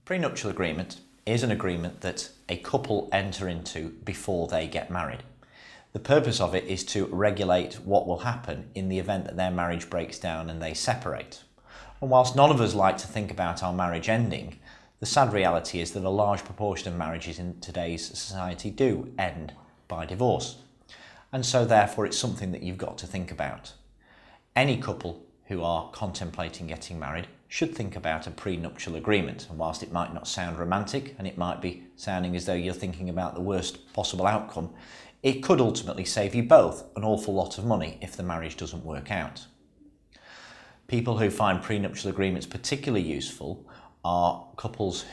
Prenuptial agreement is an agreement that a couple enter into before they get married. The purpose of it is to regulate what will happen in the event that their marriage breaks down and they separate. And whilst none of us like to think about our marriage ending, the sad reality is that a large proportion of marriages in today's society do end by divorce. And so therefore it's something that you've got to think about. Any couple who are contemplating getting married should think about a prenuptial agreement. And whilst it might not sound romantic and it might be sounding as though you're thinking about the worst possible outcome, it could ultimately save you both an awful lot of money if the marriage doesn't work out. People who find prenuptial agreements particularly useful are couples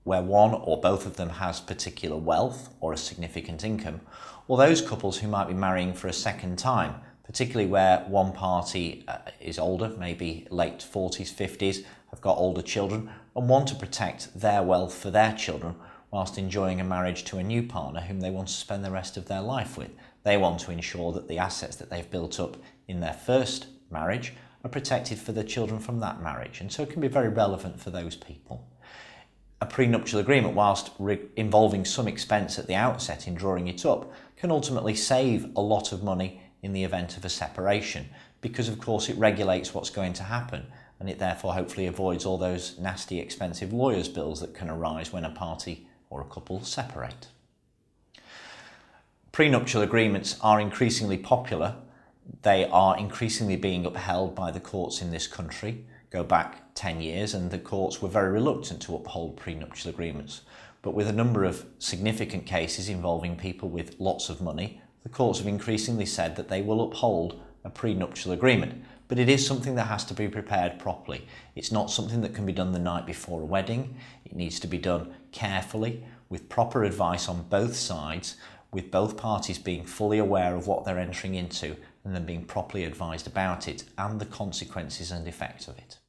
where one or both of them has particular wealth or a significant income, or those couples who might be marrying for a second time, particularly where one party is older, maybe late 40s, 50s, have got older children and want to protect their wealth for their children whilst enjoying a marriage to a new partner whom they want to spend the rest of their life with. They want to ensure that the assets that they've built up in their first marriage are protected for the children from that marriage, and so it can be very relevant for those people. A prenuptial agreement, whilst involving some expense at the outset in drawing it up, can ultimately save a lot of money in the event of a separation, because of course it regulates what's going to happen, and it therefore hopefully avoids all those nasty expensive lawyers' bills that can arise when a party or a couple separate. Prenuptial agreements are increasingly popular. They are increasingly being upheld by the courts in this country. Go back 10 years and the courts were very reluctant to uphold prenuptial agreements. But with a number of significant cases involving people with lots of money, the courts have increasingly said that they will uphold a prenuptial agreement. But it is something that has to be prepared properly. It's not something that can be done the night before a wedding. It needs to be done carefully, with proper advice on both sides, with both parties being fully aware of what they're entering into and then being properly advised about it and the consequences and effects of it.